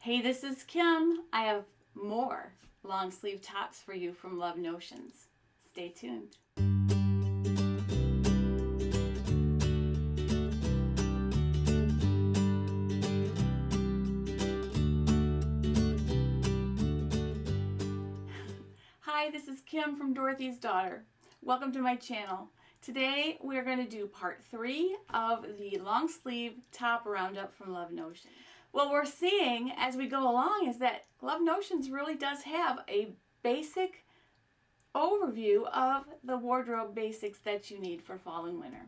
Hey, this is Kim. I have more long sleeve tops for you from Love Notions. Stay tuned. Hi, this is Kim from Dorothy's Daughter. Welcome to my channel. Today we're going to do part 3 of the long sleeve top roundup from Love Notions. What we're seeing as we go along is that Love Notions really does have a basic overview of the wardrobe basics that you need for fall and winter.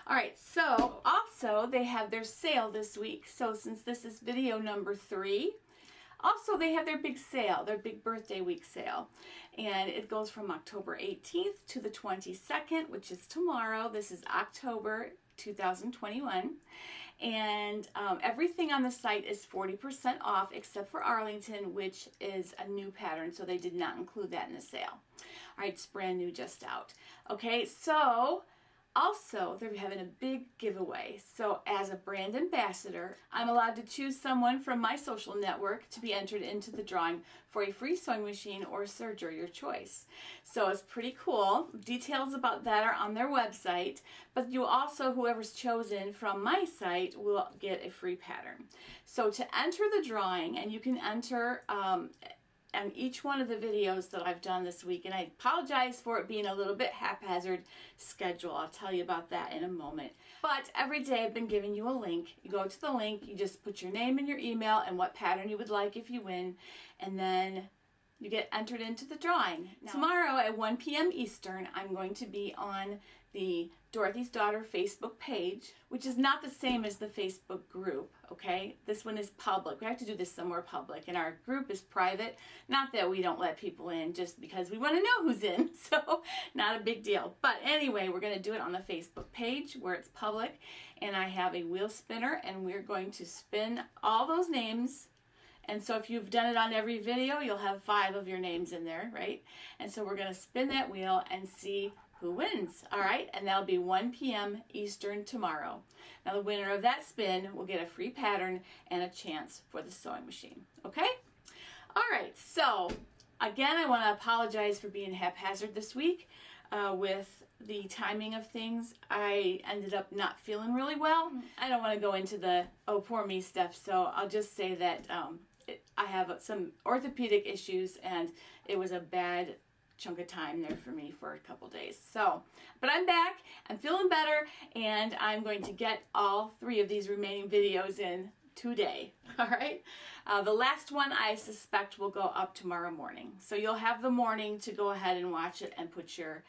Alright, so also they have their sale this week. So since this is video number 3, also they have their big sale, their big birthday week sale. And it goes from October 18th to the 22nd, which is tomorrow. This is October 2021, and everything on the site is 40% off except for Arlington, which is a new pattern, so they did not include that in the sale. All right, it's brand new, just out. Okay, so also they're having a big giveaway. So as a brand ambassador, I'm allowed to choose someone from my social network to be entered into the drawing for a free sewing machine or serger, your choice. So it's pretty cool. Details about that are on their website, but you also, whoever's chosen from my site, will get a free pattern. So to enter the drawing, and you can enter on each one of the videos that I've done this week, and I apologize for it being a little bit haphazard schedule. I'll tell you about that in a moment. But every day I've been giving you a link. You go to the link, you just put your name and your email and what pattern you would like if you win, and then you get entered into the drawing. Now, tomorrow at 1 p.m. Eastern, I'm going to be on the Dorothy's Daughter Facebook page, which is not the same as the Facebook group, okay? This one is public. We have to do this somewhere public, and our group is private. Not that we don't let people in, just because we want to know who's in, so not a big deal. But anyway, we're going to do it on the Facebook page where it's public, and I have a wheel spinner, and we're going to spin all those names. And so if you've done it on every video, you'll have 5 of your names in there, right? And so we're going to spin that wheel and see who wins, all right? And that'll be 1 p.m. Eastern tomorrow. Now the winner of that spin will get a free pattern and a chance for the sewing machine, okay? All right, so again, I want to apologize for being haphazard this week with the timing of things. I ended up not feeling really well. I don't want to go into the oh poor me stuff, so I'll just say that I have some orthopedic issues, and it was a bad chunk of time there for me for a couple days. So, but I'm back, I'm feeling better, and I'm going to get all 3 of these remaining videos in today. All right, the last one I suspect will go up tomorrow morning, so you'll have the morning to go ahead and watch it and put your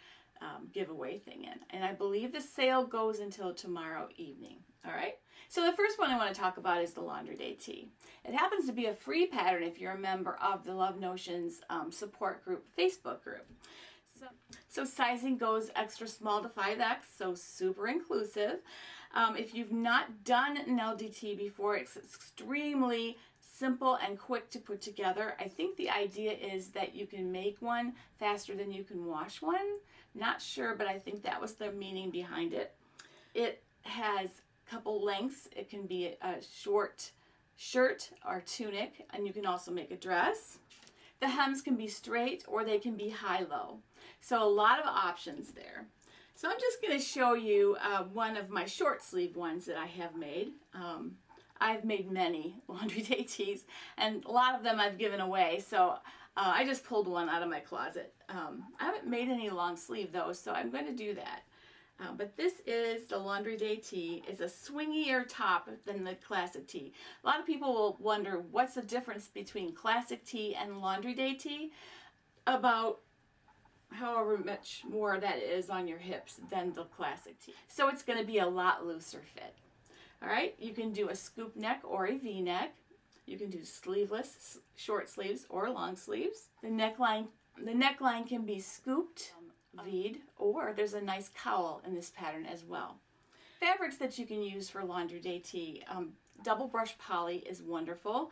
giveaway thing in. And I believe the sale goes until tomorrow evening. All right, so the first one I want to talk about is the Laundry Day Tee. It happens to be a free pattern if you're a member of the Love Notions support group Facebook group. So sizing goes extra small to 5X, so super inclusive. If you've not done an LDT before, it's extremely simple and quick to put together. I think the idea is that you can make one faster than you can wash one. Not sure, but I think that was the meaning behind it. It has a couple lengths. It can be a short shirt or tunic, and you can also make a dress. The hems can be straight or they can be high-low. So a lot of options there. So I'm just going to show you one of my short sleeve ones that I have made. I've made many Laundry Day tees, and a lot of them I've given away, so I just pulled one out of my closet. I haven't made any long sleeve though, so I'm going to do that. But this is the Laundry Day tee. It's a swingier top than the classic tee. A lot of people will wonder what's the difference between classic tee and Laundry Day tee. About however much more that is on your hips than the classic tee. So it's going to be a lot looser fit. All right, you can do a scoop neck or a V-neck. You can do sleeveless, short sleeves or long sleeves. The neckline can be scooped, V'd, or there's a nice cowl in this pattern as well. Fabrics that you can use for Laundry Day tee. Double brush poly is wonderful.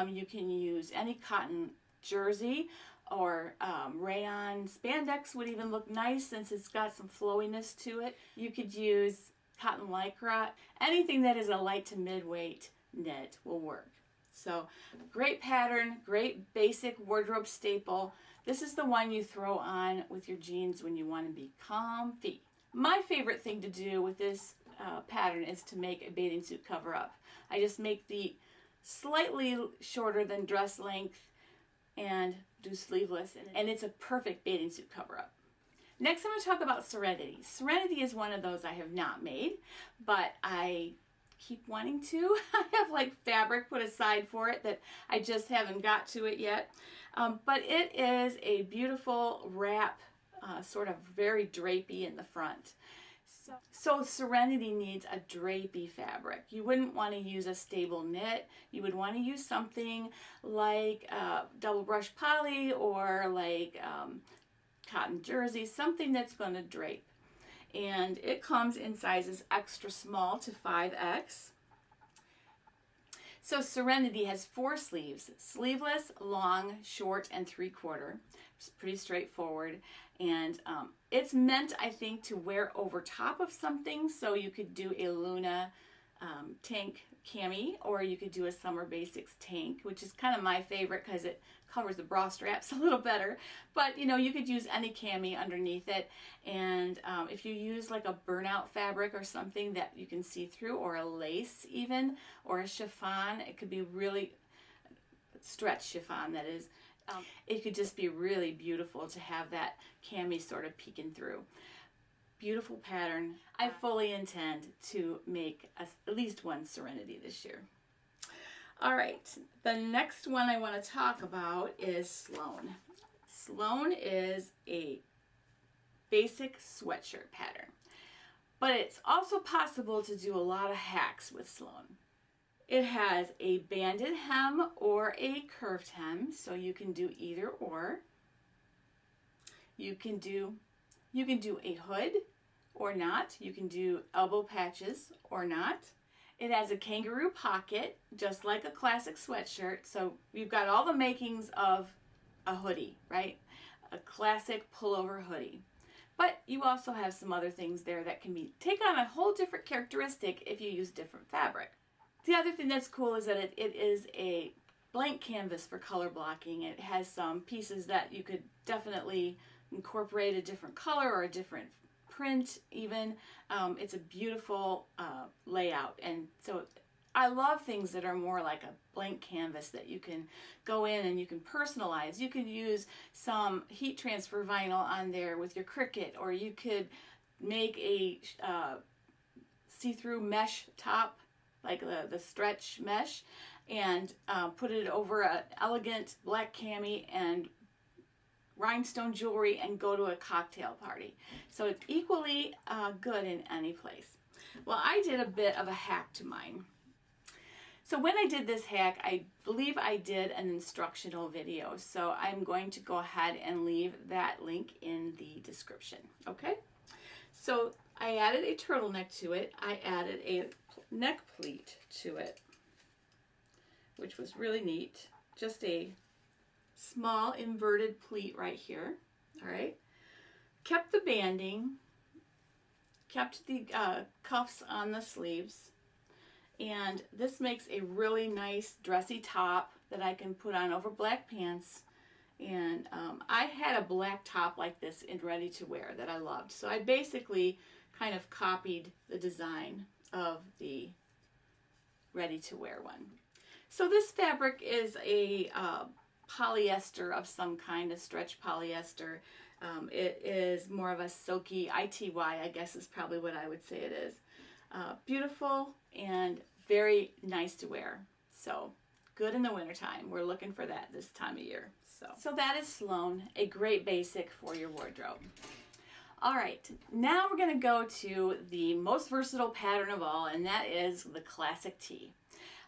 You can use any cotton jersey, or rayon spandex would even look nice since it's got some flowiness to it. You could use cotton lycra. Anything that is a light to mid-weight knit will work. So great pattern, great basic wardrobe staple. This is the one you throw on with your jeans when you want to be comfy. My favorite thing to do with this pattern is to make a bathing suit cover up. I just make the slightly shorter than dress length and do sleeveless, and it's a perfect bathing suit cover up. Next I'm going to talk about Serenity. Serenity is one of those I have not made, but I keep wanting to. I have like fabric put aside for it that I just haven't got to it yet. But it is a beautiful wrap, sort of very drapey in the front. So Serenity needs a drapey fabric. You wouldn't want to use a stable knit. You would want to use something like double brush poly or like cotton jersey, something that's going to drape. And it comes in sizes extra small to 5X. So Serenity has 4 sleeves: sleeveless, long, short, and 3/4. It's pretty straightforward. And it's meant, I think, to wear over top of something. So you could do a Luna tank cami, or you could do a Summer Basics tank, which is kind of my favorite because it covers the bra straps a little better. But you know, you could use any cami underneath it, and if you use like a burnout fabric or something that you can see through, or a lace even, or a chiffon, it could be really stretch chiffon, that is. It could just be really beautiful to have that cami sort of peeking through. Beautiful pattern. I fully intend to make at least one Serenity this year. All right, the next one I want to talk about is Sloane. Sloane is a basic sweatshirt pattern, but it's also possible to do a lot of hacks with Sloane. It has a banded hem or a curved hem, so you can do either or. You can do a hood or not. You can do elbow patches or not. It has a kangaroo pocket, just like a classic sweatshirt. So you've got all the makings of a hoodie, right? A classic pullover hoodie. But you also have some other things there that can take on a whole different characteristic if you use different fabric. The other thing that's cool is that it is a blank canvas for color blocking. It has some pieces that you could definitely incorporate a different color or a different print even. It's a beautiful layout, and so I love things that are more like a blank canvas that you can go in and you can personalize. You could use some heat transfer vinyl on there with your Cricut, or you could make a see-through mesh top, like the stretch mesh, and put it over an elegant black cami and rhinestone jewelry and go to a cocktail party. So it's equally good in any place. Well, I did a bit of a hack to mine. So when I did this hack, I believe I did an instructional video. So I'm going to go ahead and leave that link in the description. Okay? So I added a turtleneck to it. I added a neck pleat to it, which was really neat. Just a small inverted pleat right here. All right. Kept the banding, kept the cuffs on the sleeves, and this makes a really nice dressy top that I can put on over black pants. And I had a black top like this in ready to wear that I loved, so I basically kind of copied the design of the ready to wear one. So this fabric is a polyester of some kind, a stretch polyester. It is more of a silky ITY, I guess is probably what I would say it is. Beautiful and very nice to wear. So good in the wintertime. We're looking for that this time of year. So that is Sloane, a great basic for your wardrobe. All right, now we're going to go to the most versatile pattern of all, and that is the classic tee.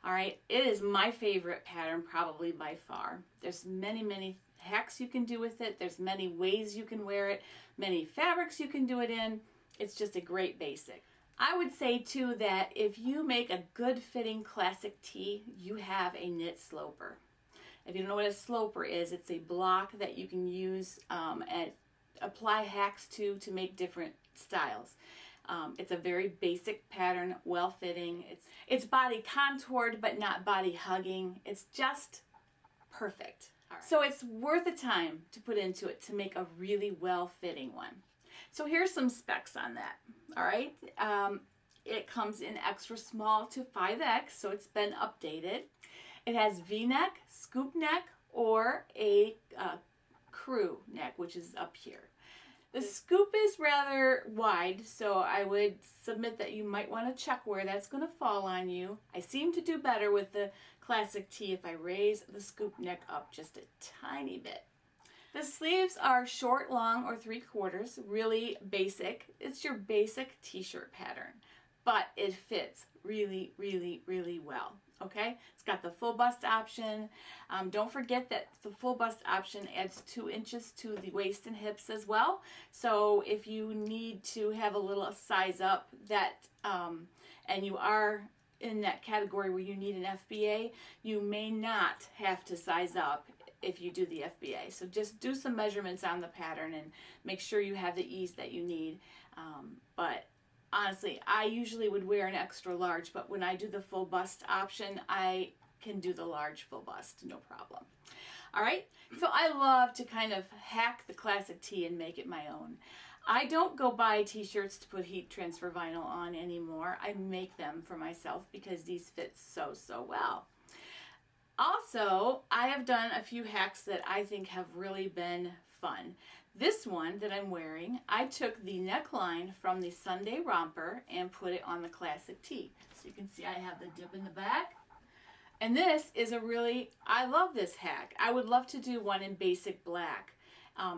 All right, it is my favorite pattern probably by far. There's many hacks you can do with it. There's many ways you can wear it, many fabrics you can do it in. It's just a great basic. I would say too that if you make a good fitting classic tee, you have a knit sloper. If you don't know what a sloper is, it's a block that you can use and apply hacks to make different styles. It's a very basic pattern, well-fitting. It's body contoured, but not body hugging. It's just perfect. Right. So it's worth the time to put into it to make a really well-fitting one. So here's some specs on that. All right. It comes in extra small to 5X, so it's been updated. It has V-neck, scoop neck, or a crew neck, which is up here. The scoop is rather wide, so I would submit that you might want to check where that's going to fall on you. I seem to do better with the classic tee if I raise the scoop neck up just a tiny bit. The sleeves are short, long, or 3/4, really basic. It's your basic t-shirt pattern, but it fits really, really, really well. Okay, it's got the full bust option. Don't forget that the full bust option adds 2 inches to the waist and hips as well. So if you need to have a little size up that, and you are in that category where you need an FBA, you may not have to size up if you do the FBA. So just do some measurements on the pattern and make sure you have the ease that you need. But honestly, I usually would wear an extra large, but when I do the full bust option, I can do the large full bust, no problem. All right, so I love to kind of hack the classic tee and make it my own. I don't go buy t-shirts to put heat transfer vinyl on anymore. I make them for myself because these fit so, so well. Also, I have done a few hacks that I think have really been fun. This one that I'm wearing, I took the neckline from the Sunday romper and put it on the classic tee. So you can see I have the dip in the back. And this is I love this hack. I would love to do one in basic black.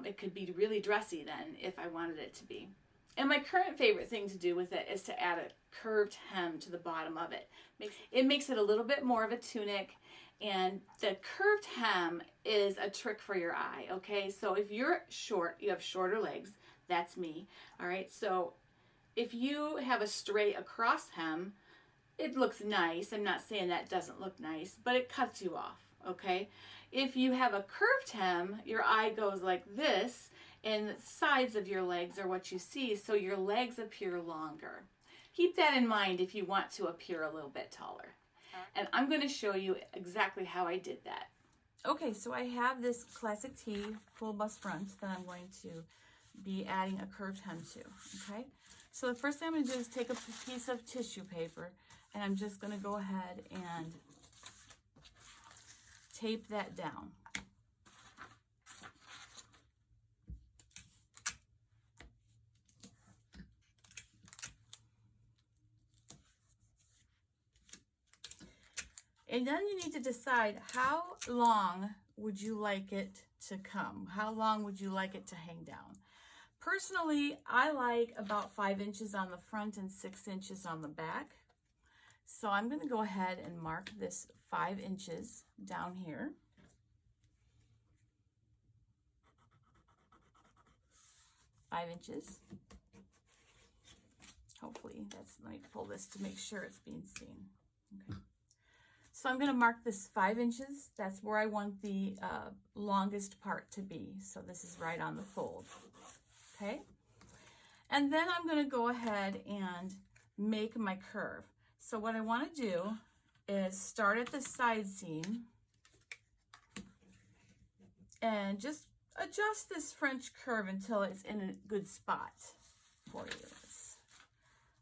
It could be really dressy then if I wanted it to be. And my current favorite thing to do with it is to add a curved hem to the bottom of it. It makes it a little bit more of a tunic. And the curved hem is a trick for your eye, okay? So if you're short, you have shorter legs, that's me, all right? So if you have a straight across hem, it looks nice. I'm not saying that doesn't look nice, but it cuts you off, okay? If you have a curved hem, your eye goes like this, and the sides of your legs are what you see, so your legs appear longer. Keep that in mind if you want to appear a little bit taller. And I'm going to show you exactly how I did that. Okay, so I have this classic tee full bust front that I'm going to be adding a curved hem to, okay? So the first thing I'm going to do is take a piece of tissue paper, and I'm just going to go ahead and tape that down. And then you need to decide how long would you like it to come? How long would you like it to hang down? Personally, I like about 5 inches on the front and 6 inches on the back. So I'm going to go ahead and mark this 5 inches down here. Five inches. Hopefully let me pull this to make sure it's being seen. Okay. So I'm going to mark this 5 inches. That's where I want the longest part to be. So this is right on the fold. Okay. And then I'm going to go ahead and make my curve. So what I want to do is start at the side seam and just adjust this French curve until it's in a good spot for you.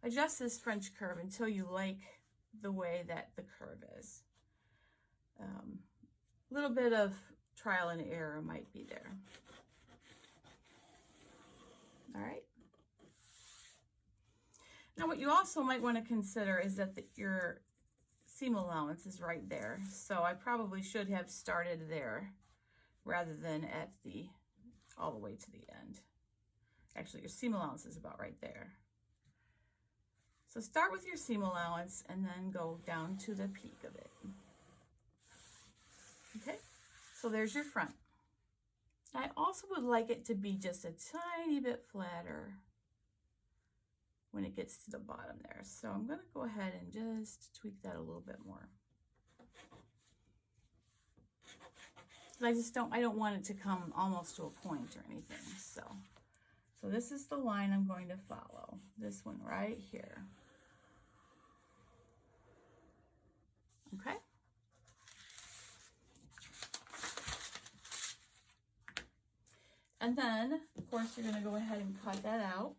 Adjust this French curve until you like the way that the curve is. A little bit of trial and error might be there. All right. Now what you also might want to consider is that your seam allowance is right there. So I probably should have started there rather than at all the way to the end. Actually, your seam allowance is about right there. So start with your seam allowance and then go down to the peak of it. Okay, so there's your front. I also would like it to be just a tiny bit flatter when it gets to the bottom there. So I'm going to go ahead and just tweak that a little bit more. I don't want it to come almost to a point or anything. So So this is the line I'm going to follow. This one right here. Okay. And then, of course, you're going to go ahead and cut that out.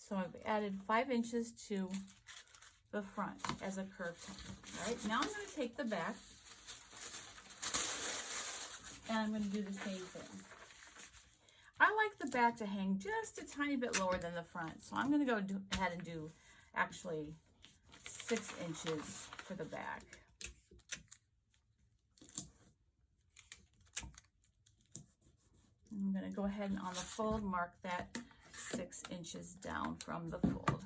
So I've added 5 inches to the front as a curved hem. All right, now I'm going to take the back and I'm going to do the same thing. I like the back to hang just a tiny bit lower than the front, so I'm going to go ahead and do actually 6 inches for the back. I'm going to go ahead and on the fold mark that 6 inches down from the fold.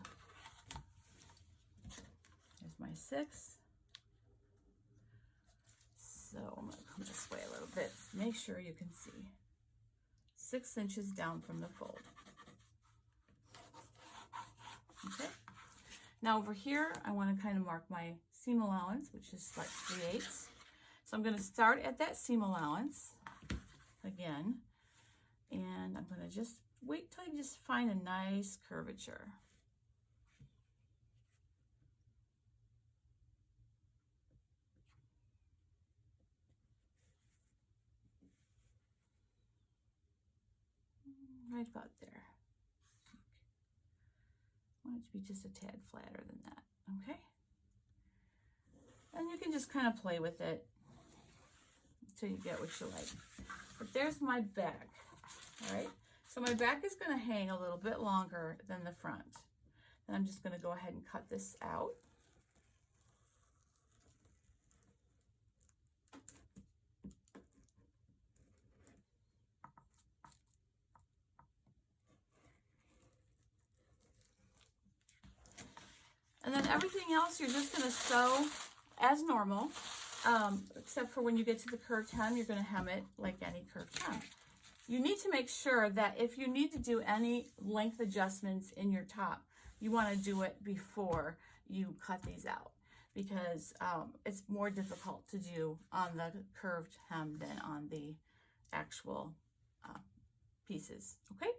There's my 6. So I'm going to come this way a little bit. Make sure you can see. 6 inches down from the fold. Okay. Now over here, I want to kind of mark my seam allowance, which is like 3/8. So I'm going to start at that seam allowance again, and I'm going to just wait till I just find a nice curvature. Right about there. I want it to be just a tad flatter than that, okay? And you can just kind of play with it until you get what you like. But there's my back, all right? So my back is going to hang a little bit longer than the front. And I'm just going to go ahead and cut this out. And then everything else you're just going to sew as normal, except for when you get to the curved hem, you're going to hem it like any curved hem. You need to make sure that if you need to do any length adjustments in your top, you want to do it before you cut these out, because it's more difficult to do on the curved hem than on the actual pieces, okay?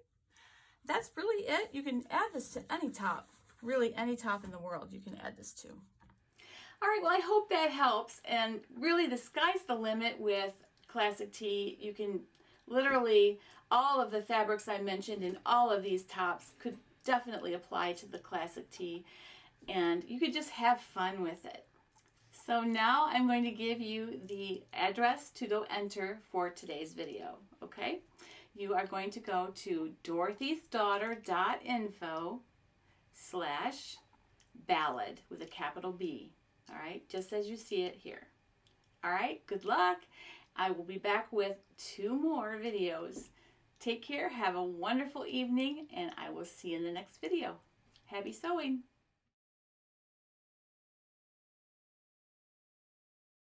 That's really it. You can add this to any top, really any top in the world you can add this to. All right, well, I hope that helps, and really the sky's the limit with classic tee. You can literally, all of the fabrics I mentioned in all of these tops could definitely apply to the classic tee, and you could just have fun with it. So now I'm going to give you the address to go enter for today's video, okay? You are going to go to dorothysdaughter.info/ballad with a capital B, all right? Just as you see it here. All right, good luck. I will be back with 2 more videos. Take care, have a wonderful evening, and I will see you in the next video. Happy sewing!